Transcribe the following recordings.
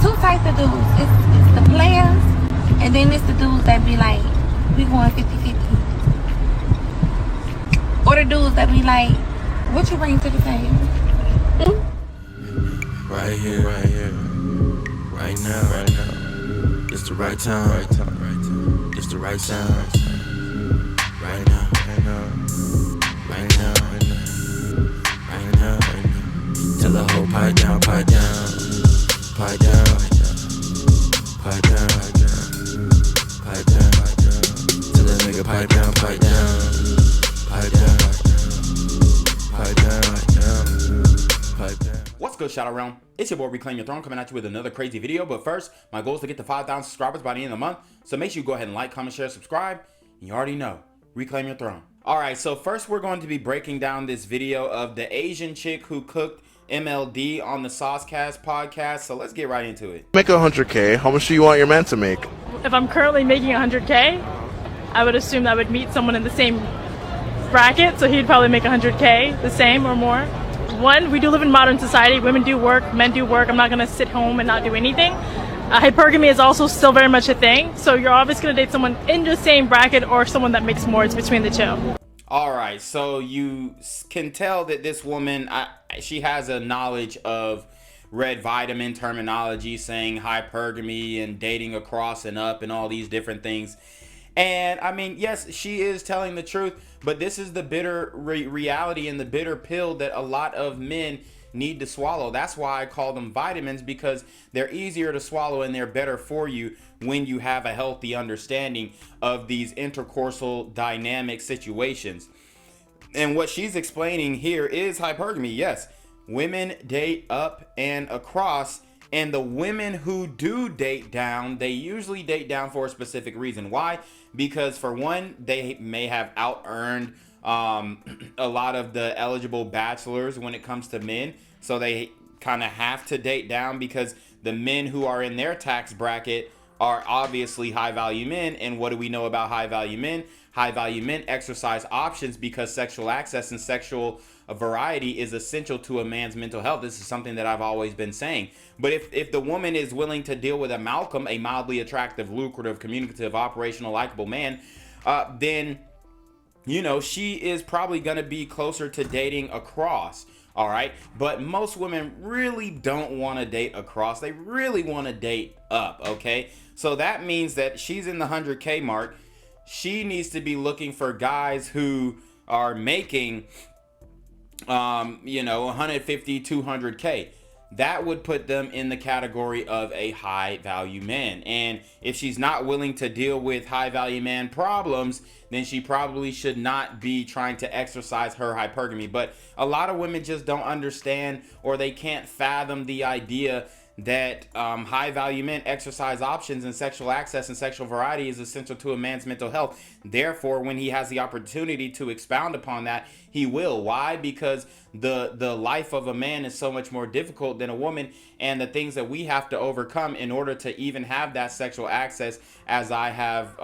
two types of dudes. It's the players, and then it's the dudes that be like, we going 50-50. Or the dudes that be like, what you bring to the table? Right here, right now. It's the right time, It's the right sound. Right now. Tell the whole pipe down. Tell the nigga pipe down. What's good, Shadow Realm? It's your boy Reclaim Your Throne coming at you with another crazy video. But first, my goal is to get to 5,000 subscribers by the end of the month. So make sure you go ahead and like, comment, share, subscribe. And you already know, Reclaim Your Throne. Alright, so first we're going to be breaking down this video of the Asian chick who cooked MLD on the Saucecast podcast. So let's get right into it. Make 100K. How much do you want your man to make? If I'm currently making 100K, I would assume that I would meet someone in the same bracket, so he'd probably make 100K, the same or more. One, we do live in modern society. Women do work, men do work. I'm not going to sit home and not do anything. Hypergamy is also still very much a thing, so you're obviously going to date someone in the same bracket or someone that makes more. It's between the two. Alright, so you can tell that this woman, she has a knowledge of red vitamin terminology, saying hypergamy and dating across and up and all these different things. And I mean, yes, she is telling the truth, but this is the bitter reality and the bitter pill that a lot of men need to swallow. That's why I call them vitamins, because they're easier to swallow and they're better for you when you have a healthy understanding of these intercoursal dynamic situations. And what she's explaining here is hypergamy. Yes, women date up and across, and the women who do date down, they usually date down for a specific reason. Why? Because for one, they may have out-earned a lot of the eligible bachelors when it comes to men. So they kind of have to date down because the men who are in their tax bracket are obviously high-value men. And what do we know about high-value men? High-value men exercise options because sexual access and sexual variety is essential to a man's mental health. This is something that I've always been saying. But if the woman is willing to deal with a Malcolm, a mildly attractive, lucrative, communicative, operational, likable man, then, you know, she is probably going to be closer to dating across. All right. But most women really don't want to date across. They really want to date up. OK, so that means that she's in the 100K mark. She needs to be looking for guys who are making, you know, 150, 200K. That would put them in the category of a high value man. And if she's not willing to deal with high value man problems, then she probably should not be trying to exercise her hypergamy. But a lot of women just don't understand, or they can't fathom the idea that high value men exercise options, and sexual access and sexual variety is essential to a man's mental health. Therefore, when he has the opportunity to expound upon that, he will. Why? Because the life of a man is so much more difficult than a woman, and the things that we have to overcome in order to even have that sexual access, as I have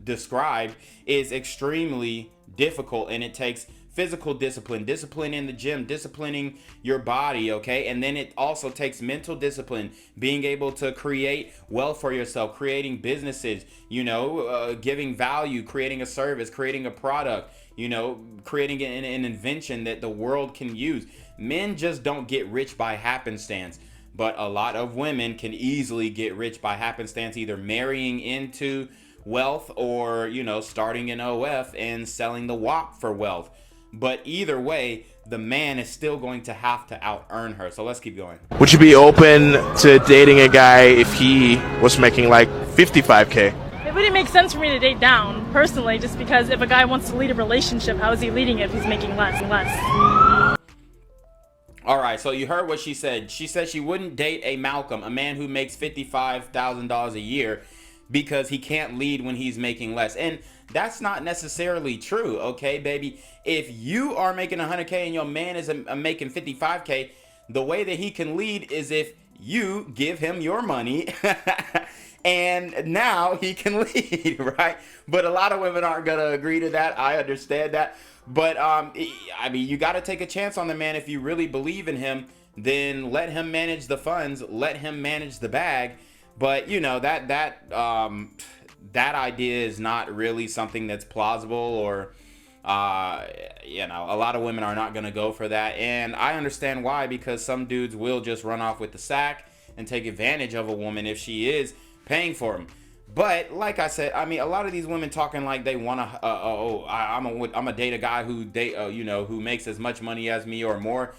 described, is extremely difficult. And it takes physical discipline in the gym, disciplining your body, okay? And then it also takes mental discipline, being able to create wealth for yourself, creating businesses, you know, giving value, creating a service, creating a product, you know, creating an invention that the world can use. Men just don't get rich by happenstance, but a lot of women can easily get rich by happenstance, either marrying into wealth or, you know, starting an OF and selling the WAP for wealth. But either way, the man is still going to have to out-earn her. So let's keep going. Would you be open to dating a guy if he was making like 55K? It wouldn't make sense for me to date down, personally, just because if a guy wants to lead a relationship, how is he leading it if he's making less and less? All right, so you heard what she said. She said she wouldn't date a Malcolm, a man who makes $55,000 a year, because he can't lead when he's making less. And that's not necessarily true, okay, baby? If you are making 100K and your man is making 55K, the way that he can lead is if you give him your money and now he can lead, right? But a lot of women aren't going to agree to that. I understand that. But, I mean, you got to take a chance on the man if you really believe in him. then let him manage the funds, let him manage the bag. But you know, that idea is not really something that's plausible, or you know, a lot of women are not going to go for that. And I understand why, because some dudes will just run off with the sack and take advantage of a woman if she is paying for him. But like I said, I mean, a lot of these women talking like they want to, I'm a date a guy who who makes as much money as me or more.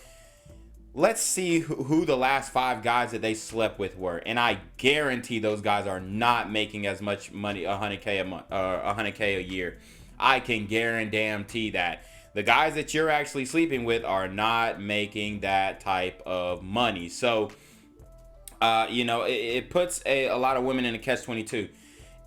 Let's see who the last 5 guys that they slept with were, and I guarantee those guys are not making as much money, 100K a month, 100K a year. I can guarantee that the guys that you're actually sleeping with are not making that type of money. So, you know, it puts a lot of women in a catch-22.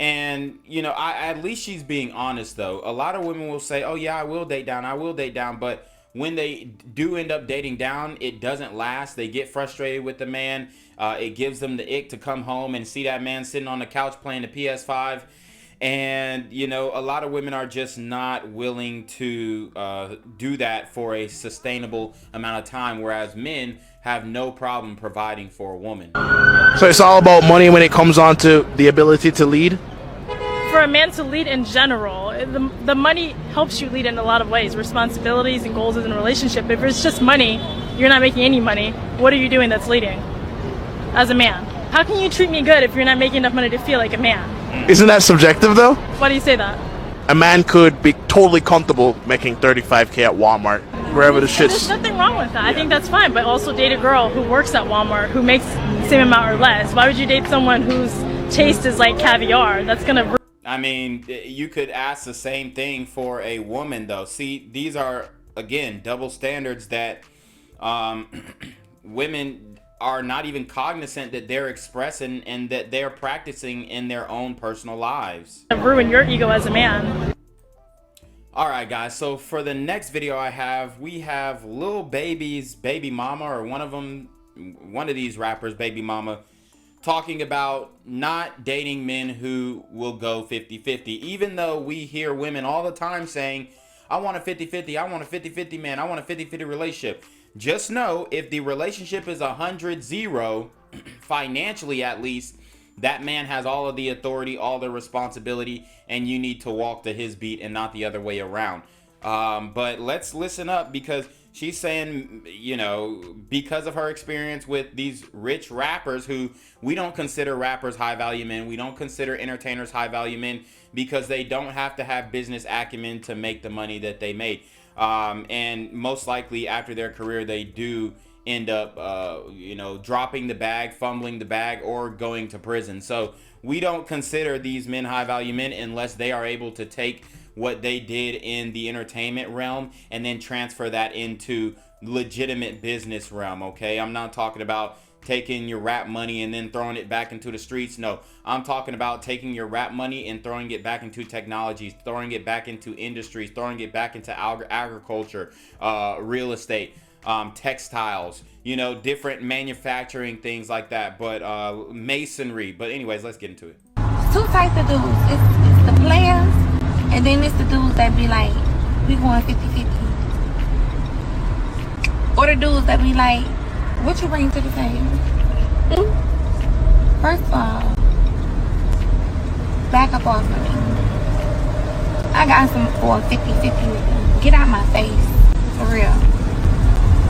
And, you know, at least she's being honest, though. A lot of women will say, oh, yeah, I will date down. But when they do end up dating down, it doesn't last. They get frustrated with the man. It gives them the ick to come home and see that man sitting on the couch playing the PS5. And, you know, a lot of women are just not willing to do that for a sustainable amount of time, whereas men have no problem providing for a woman. So it's all about money when it comes on to the ability to lead? For a man to lead in general, the money helps you lead in a lot of ways, responsibilities and goals in a relationship. If it's just money, you're not making any money, what are you doing that's leading as a man? How can you treat me good if you're not making enough money to feel like a man? Isn't that subjective though? Why do you say that? A man could be totally comfortable making 35K at Walmart, wherever the There's shit's... nothing wrong with that. I think that's fine, but also date a girl who works at Walmart who makes the same amount or less. Why would you date someone whose taste is like caviar? That's gonna... I mean, you could ask the same thing for a woman, though. See, these are, again, double standards that women are not even cognizant that they're expressing and that they're practicing in their own personal lives. ruin your ego as a man. Alright guys, so for the next video we have Lil Baby's baby mama, or one of these rappers' baby mama, talking about not dating men who will go 50-50, even though we hear women all the time saying, I want a 50-50, I want a 50-50 man, I want a 50-50 relationship. Just know, if the relationship is 100-0, financially at least, that man has all of the authority, all the responsibility, and you need to walk to his beat and not the other way around. But let's listen up, because she's saying, you know, because of her experience with these rich rappers who we don't consider rappers high value men, we don't consider entertainers high value men, because they don't have to have business acumen to make the money that they made. And most likely after their career, they do end up, you know, dropping the bag, fumbling the bag, or going to prison. So we don't consider these men high value men unless they are able to take what they did in the entertainment realm and then transfer that into legitimate business realm. Okay, I'm not talking about taking your rap money and then throwing it back into the streets. No, I'm talking about taking your rap money and throwing it back into technologies, throwing it back into industries, throwing it back into agriculture, real estate, textiles, you know, different manufacturing things like that, but masonry. But anyways, let's get into it. Two types of dudes. It's the players, and then it's the dudes that be like, we going 50-50. Or the dudes that be like, what you bring to the table? First of all, back up off of me. I got some for 50-50 nigga. Get out my face. For real.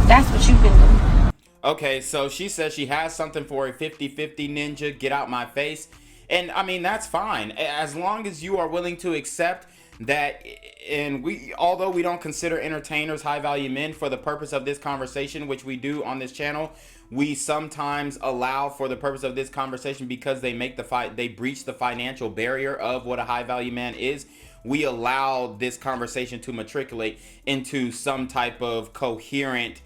That's what you been doing. Okay, so she says she has something for a 50-50 ninja. Get out my face. And I mean, that's fine, as long as you are willing to accept that. And although we don't consider entertainers high value men for the purpose of this conversation, which we do on this channel, we sometimes allow for the purpose of this conversation because they make they breach the financial barrier of what a high value man is. We allow this conversation to matriculate into some type of coherent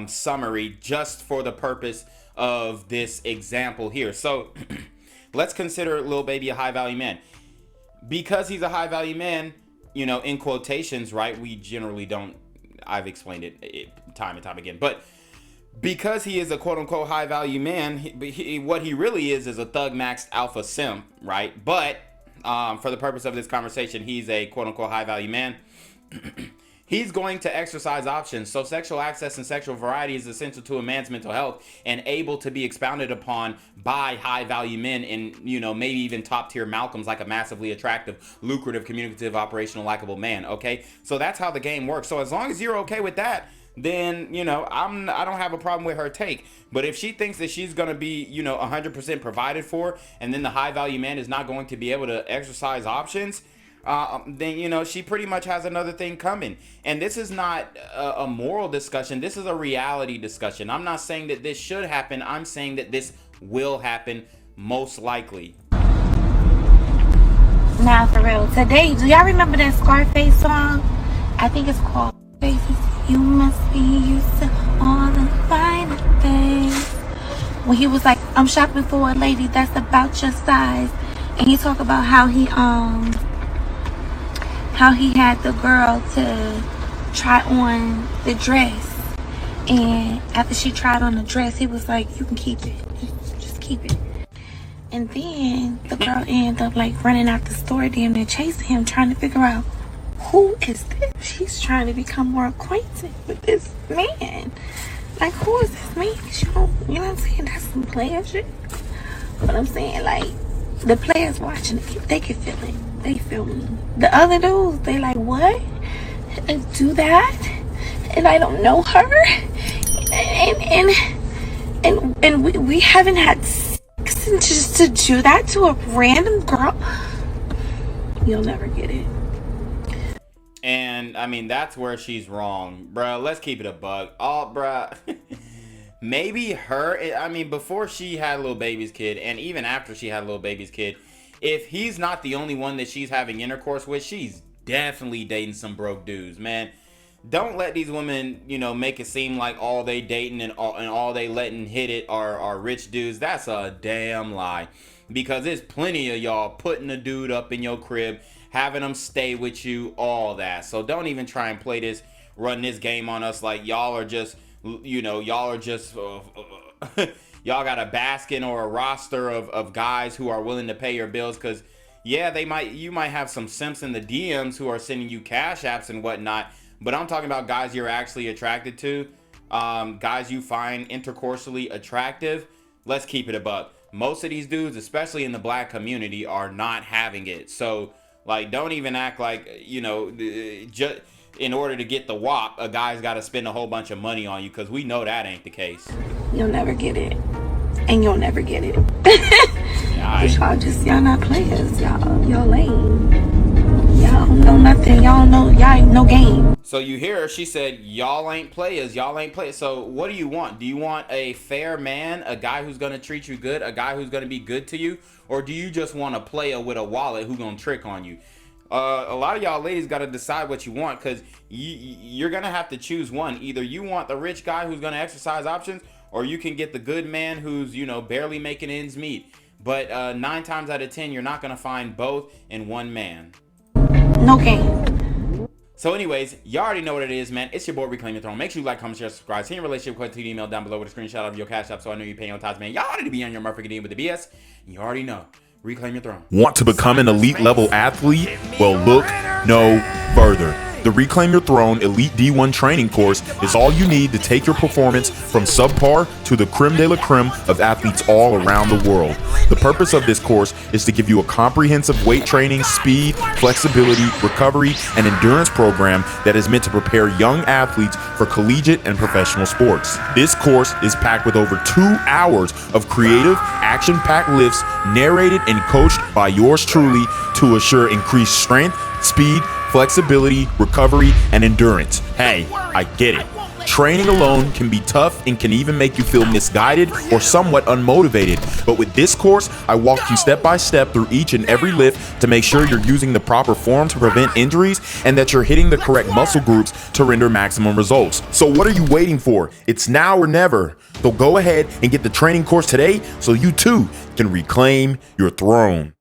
summary just for the purpose of this example here. So let's consider Lil Baby a high value man. Because he's a high value man, you know, in quotations, right? We generally don't, I've explained it time and time again, but because he is a quote unquote high value man, what he really is a thug maxed alpha simp, right? But for the purpose of this conversation, he's a quote unquote high value man. He's going to exercise options. So sexual access and sexual variety is essential to a man's mental health and able to be expounded upon by high value men and, you know, maybe even top tier Malcolms, like a massively attractive, lucrative, communicative, operational, likable man. Okay. So that's how the game works. So as long as you're okay with that, then, you know, I don't have a problem with her take. But if she thinks that she's going to be, you know, 100% provided for, and then the high value man is not going to be able to exercise options, then, you know, she pretty much has another thing coming. And this is not a moral discussion. This is a reality discussion. I'm not saying that this should happen. I'm saying that this will happen, most likely. Nah, for real. Today, do y'all remember that Scarface song? I think it's called Faces. You must be used to all the finer things. When he was like, I'm shopping for a lady that's about your size. And he talked about how he had the girl to try on the dress, and after she tried on the dress, he was like, you can keep it, just keep it. And then the girl ended up like running out the store, damn near chasing him, trying to figure out who is this. She's trying to become more acquainted with this man. Like, who is this man? You know what I'm saying? That's some player shit. But I'm saying, like, the players watching it, they can feel it. They feel me. The other dudes, they like, what? Do that? And I don't know her? And we haven't had sex, and just to do that to a random girl? You'll never get it. And, I mean, that's where she's wrong. Bruh, let's keep it a buck. Oh, bruh. Maybe her, I mean, before she had Lil Baby's kid, and even after she had Lil Baby's kid, if he's not the only one that she's having intercourse with, she's definitely dating some broke dudes, man. Don't let these women, you know, make it seem like all they dating and all they letting hit it are rich dudes. That's a damn lie. Because there's plenty of y'all putting a dude up in your crib, having them stay with you, all that. So don't even try and play this, run this game on us like y'all are just, you know, y'all are just... y'all got a basket or a roster of guys who are willing to pay your bills, because yeah, you might have some simps in the DMs who are sending you cash apps and whatnot, but I'm talking about guys you're actually attracted to, guys you find intercourseally attractive. Let's keep it a buck. Most of these dudes, especially in the black community, are not having it. So like, don't even act like, you know, just in order to get the WAP, a guy's got to spend a whole bunch of money on you, because we know that ain't the case. You'll never get it. And you'll never get it. Y'all not players. Y'all lame. Y'all don't know nothing. Y'all ain't no game. So you hear her, she said, y'all ain't players. Y'all ain't players. So what do you want? Do you want a fair man, a guy who's going to treat you good, a guy who's going to be good to you? Or do you just want a player with a wallet who's going to trick on you? A lot of y'all ladies got to decide what you want, because you're going to have to choose one. Either you want the rich guy who's going to exercise options, or you can get the good man who's, you know, barely making ends meet. But 9 times out of 10, you're not going to find both in one man. No game. So anyways, y'all already know what it is, man. It's your boy, Reclaim Your Throne. Make sure you like, comment, share, subscribe. Send your relationship question to the email down below with a screenshot of your cash app so I know you're paying on time, man. Y'all already be on your motherfucking DM with the BS. And you already know. Reclaim Your Throne. Want to become an elite level athlete? Well, look no further. The Reclaim Your Throne Elite D1 training course is all you need to take your performance from subpar to the creme de la creme of athletes all around the world. The purpose of this course is to give you a comprehensive weight training, speed, flexibility, recovery, and endurance program that is meant to prepare young athletes for collegiate and professional sports. This course is packed with over 2 hours of creative, action-packed lifts narrated and coached by yours truly to assure increased strength, speed, flexibility, recovery, and endurance. Hey, I get it. Training alone can be tough and can even make you feel misguided or somewhat unmotivated. But with this course, I walk you step by step through each and every lift to make sure you're using the proper form to prevent injuries and that you're hitting the correct muscle groups to render maximum results. So what are you waiting for? It's now or never. So go ahead and get the training course today so you too can reclaim your throne.